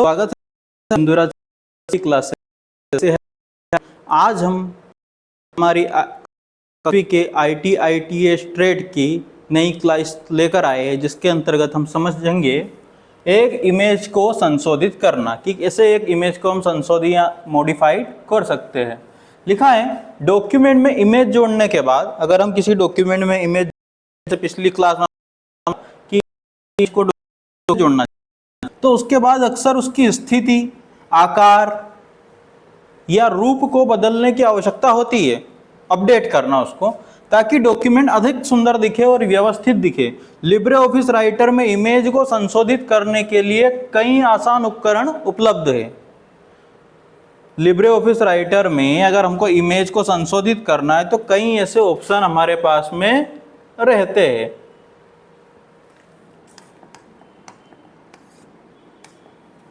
स्वागत है इंदुरा क्लास से। आज हम हमारी कॉपी के ITITS ट्रेड की नई क्लास लेकर आए हैं, जिसके अंतर्गत हम समझेंगे एक इमेज को संशोधित करना कि कैसे एक इमेज को हम संशोधित या मॉडिफाइड कर सकते हैं। लिखा है डॉक्यूमेंट में इमेज जोड़ने के बाद, अगर हम किसी डॉक्यूमेंट में इमेज, पिछली क्लास में कि इसको जोड़ना, तो उसके बाद अक्सर उसकी स्थिति, आकार या रूप को बदलने की आवश्यकता होती है, अपडेट करना उसको, ताकि डॉक्यूमेंट अधिक सुंदर दिखे और व्यवस्थित दिखे। लिब्रे ऑफिस राइटर में इमेज को संशोधित करने के लिए कई आसान उपकरण उपलब्ध है। लिब्रे ऑफिस राइटर में अगर हमको इमेज को संशोधित करना है तो कई ऐसे ऑप्शन हमारे पास में रहते हैं।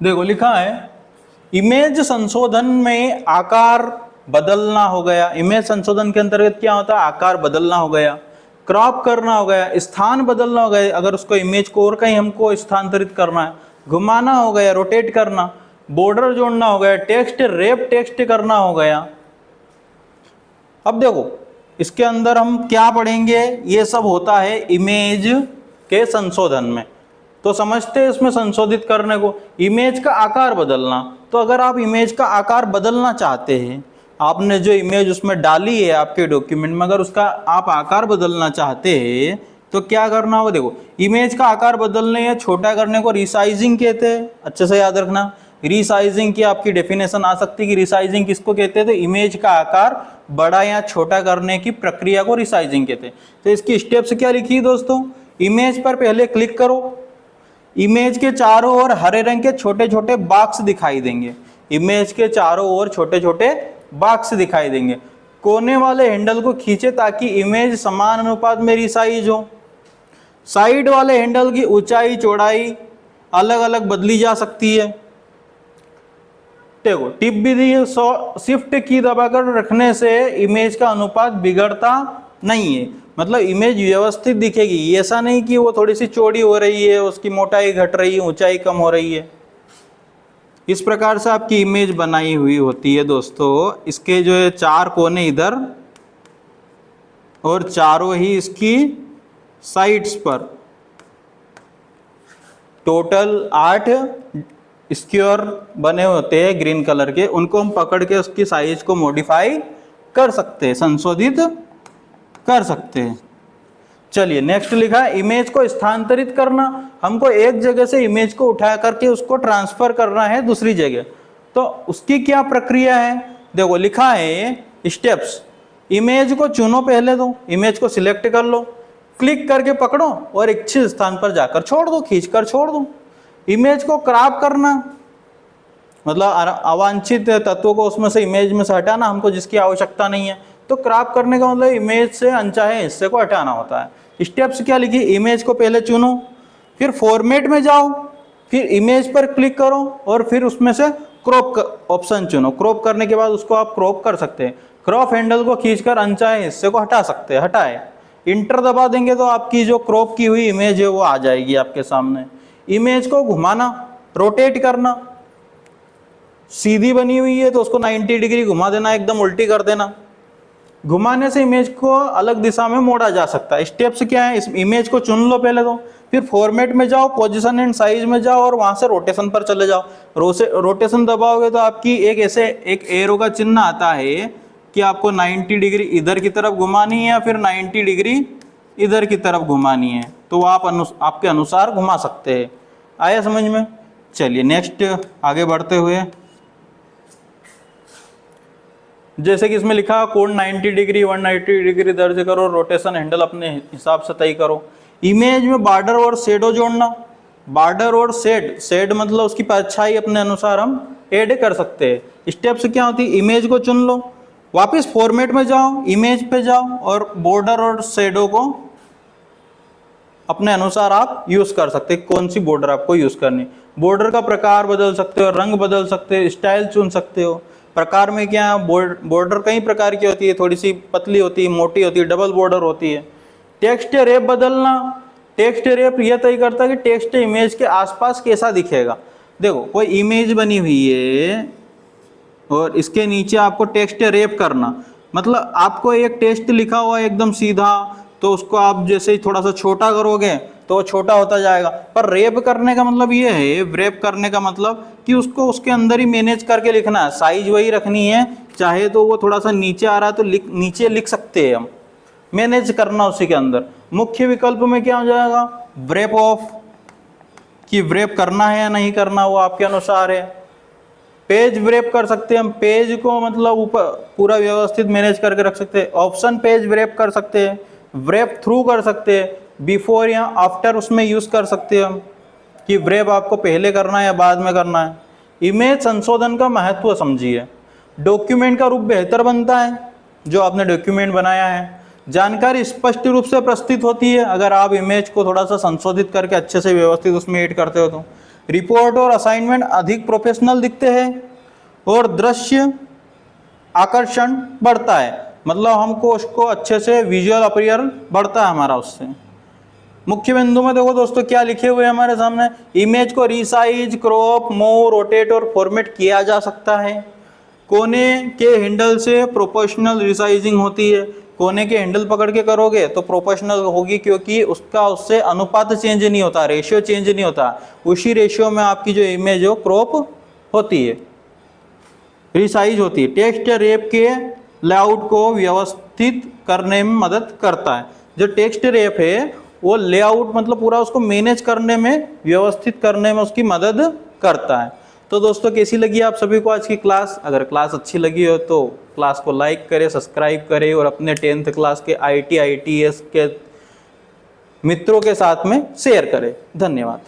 देखो लिखा है इमेज संशोधन में आकार बदलना हो गया। इमेज संशोधन के अंतर्गत क्या होता है? आकार बदलना हो गया, क्रॉप करना हो गया, स्थान बदलना हो गया, अगर उसको इमेज को और कहीं हमको स्थानांतरित करना है, घुमाना हो गया, रोटेट करना, बॉर्डर जोड़ना हो गया, टेक्स्ट रैप टेक्स्ट करना हो गया। अब देखो इसके अंदर हम क्या पढ़ेंगे, ये सब होता है इमेज के संशोधन में। तो समझते हैं इसमें संशोधित करने को, इमेज का आकार बदलना। तो अगर आप इमेज का आकार बदलना चाहते हैं, आपने जो इमेज उसमें डाली है आपके डॉक्यूमेंट में, अगर उसका आप आकार बदलना चाहते हैं तो क्या करना होगा? देखो इमेज का आकार बदलने या छोटा करने को रिसाइजिंग कहते हैं। अच्छे से याद रखना, रिसाइजिंग की आपकी डेफिनेशन आ सकती है कि रिसाइजिंग किसको कहते हैं? तो इमेज का आकार बड़ा या छोटा करने की प्रक्रिया को रिसाइजिंग कहते हैं। तो इसकी स्टेप्स क्या लिखी है दोस्तों? इमेज पर पहले क्लिक करो, इमेज के चारों ओर हरे रंग के छोटे छोटे बॉक्स दिखाई देंगे। इमेज के चारों ओर छोटे छोटे बॉक्स दिखाई देंगे। कोने वाले हैंडल को खींचे ताकि इमेज समान अनुपात में रिसाइज हो। साइड वाले हैंडल की ऊंचाई चौड़ाई अलग अलग बदली जा सकती है। देखो टिप भी दी है, शिफ्ट की दबाकर रखने से इमेज का अनुपात बिगड़ता नहीं है, मतलब इमेज व्यवस्थित दिखेगी। ऐसा नहीं कि वो थोड़ी सी चौड़ी हो रही है, उसकी मोटाई घट रही है, ऊंचाई कम हो रही है। इस प्रकार से आपकी इमेज बनाई हुई होती है दोस्तों। इसके जो है चार कोने इधर और चारों ही इसकी साइड्स पर टोटल 8 स्क्वायर बने होते हैं ग्रीन कलर के। उनको हम पकड़ के उसकी साइज को मॉडिफाई कर सकते हैं, संशोधित कर सकते हैं। चलिए नेक्स्ट लिखा है इमेज को स्थानांतरित करना। हमको एक जगह से इमेज को उठा करके उसको ट्रांसफर करना है दूसरी जगह, तो उसकी क्या प्रक्रिया है? देखो लिखा है स्टेप्स। इमेज को चुनो, पहले तो इमेज को सिलेक्ट कर लो, क्लिक करके पकड़ो और इच्छित स्थान पर जाकर छोड़ दो, खींचकर छोड़ दो। इमेज को क्रॉप करना, मतलब अवांछित तत्वों को उसमें से इमेज में से हटाना, हमको जिसकी आवश्यकता नहीं है। तो क्रॉप करने का मतलब इमेज से अनचाहे हिस्से को हटाना होता है। स्टेप्स क्या लिखी? इमेज को पहले चुनो, फिर फॉर्मेट में जाओ, फिर इमेज पर क्लिक करो और फिर उसमें से क्रॉप ऑप्शन चुनो। क्रॉप करने के बाद उसको आप क्रॉप कर सकते हैं। क्रॉप हैंडल को खींचकर अनचाहे हिस्से को हटा सकते हैं, हटाए। इंटर दबा देंगे तो आपकी जो क्रॉप की हुई इमेज है वो आ जाएगी आपके सामने। इमेज को घुमाना, रोटेट करना, सीधी बनी हुई है तो उसको 90 डिग्री घुमा देना, एकदम उल्टी कर देना। घुमाने से इमेज को अलग दिशा में मोड़ा जा सकता है। स्टेप्स क्या है? इस इमेज को चुन लो पहले तो, फिर फॉर्मेट में जाओ, पोजीशन एंड साइज में जाओ और वहां से रोटेशन पर चले जाओ। रोटेशन दबाओगे तो आपकी एक एरो का चिन्ह आता है कि आपको 90 डिग्री इधर की तरफ घुमानी है या फिर 90 डिग्री इधर की तरफ घुमानी है, तो आप आपके अनुसार घुमा सकते हैं। आया समझ में? चलिए नेक्स्ट आगे बढ़ते हुए, जैसे कि इसमें लिखा कोण 90 डिग्री 190 डिग्री दर्ज करो, रोटेशन हैंडल अपने हिसाब से तय करो। इमेज में बॉर्डर और शेडो जोड़ना। बॉर्डर और शेड मतलब उसकी परछाई अपने अनुसार हम ऐड कर सकते हैं। स्टेप्स क्या होती है? इमेज को चुन लो, वापस फॉर्मेट में जाओ, इमेज पे जाओ और बॉर्डर और शेडो को अपने अनुसार आप यूज कर सकते हैं। कौन सी बॉर्डर आपको यूज करनी, बॉर्डर का प्रकार बदल सकते हो, रंग बदल सकते हो, स्टाइल चुन सकते हो। प्रकार में क्या है? बॉर्डर कई प्रकार की होती है, थोड़ी सी पतली होती है, मोटी होती है, डबल बॉर्डर होती है। टेक्स्ट रैप बदलना। टेक्स्ट रैप यह तय करता है कि टेक्स्ट इमेज के आसपास कैसा दिखेगा। देखो कोई इमेज बनी हुई है और इसके नीचे आपको टेक्स्ट रैप करना, मतलब आपको एक टेक्स्ट लिखा हुआ है एकदम सीधा, तो उसको आप जैसे ही थोड़ा सा छोटा करोगे तो वो छोटा होता जाएगा। पर रैप करने का मतलब ये है, रैप करने का मतलब कि उसको उसके अंदर ही मैनेज करके लिखना है, साइज वही रखनी है, चाहे तो वो थोड़ा सा नीचे आ रहा है तो नीचे लिख सकते हैं हम, मैनेज करना उसी के अंदर। मुख्य विकल्प में क्या हो जाएगा, ब्रेप ऑफ, कि व्रेप करना है या नहीं करना वो आपके अनुसार है। पेज व्रेप कर सकते हैं हम, पेज को मतलब ऊपर पूरा व्यवस्थित मैनेज करके रख सकते हैं। ऑप्शन पेज व्रेप कर सकते हैं, व्रेप थ्रू कर सकते हैं, बिफोर या आफ्टर उसमें यूज कर सकते हैं हम, कि व्रेप आपको पहले करना है या बाद में करना है। इमेज संशोधन का महत्व समझिए। डॉक्यूमेंट का रूप बेहतर बनता है, जो आपने डॉक्यूमेंट बनाया है, जानकारी स्पष्ट रूप से प्रस्तुत होती है अगर आप इमेज को थोड़ा सा संशोधित करके अच्छे से व्यवस्थित उसमें ऐड करते हो तो। रिपोर्ट और असाइनमेंट अधिक प्रोफेशनल दिखते हैं और दृश्य आकर्षण बढ़ता है, मतलब हमको उसको अच्छे से विजुअल अपीयर बढ़ता है हमारा उससे। मुख्य बिंदु में देखो दोस्तों क्या लिखे हुए हैं हमारे सामने, इमेज को रिसाइज, क्रॉप, मूव, रोटेट और फॉर्मेट किया जा सकता है। कोने के हैंडल से प्रोपोर्शनल रिसाइजिंग होती है, कोने के हैंडल पकड़ के करोगे तो प्रोपोर्शनल होगी, क्योंकि उसका उससे अनुपात चेंज नहीं होता, रेशियो चेंज नहीं होता, उसी रेशियो में आपकी जो इमेज हो क्रॉप होती है, रिसाइज होती है। टेक्स्ट रैप के लेआउट को व्यवस्थित करने में मदद करता है। जो टेक्स्ट रैप है वो लेआउट मतलब पूरा उसको मैनेज करने में, व्यवस्थित करने में उसकी मदद करता है। तो दोस्तों कैसी लगी आप सभी को आज की क्लास? अगर क्लास अच्छी लगी हो तो क्लास को लाइक करें, सब्सक्राइब करें और अपने 10th क्लास के IITS के मित्रों के साथ में शेयर करें। धन्यवाद।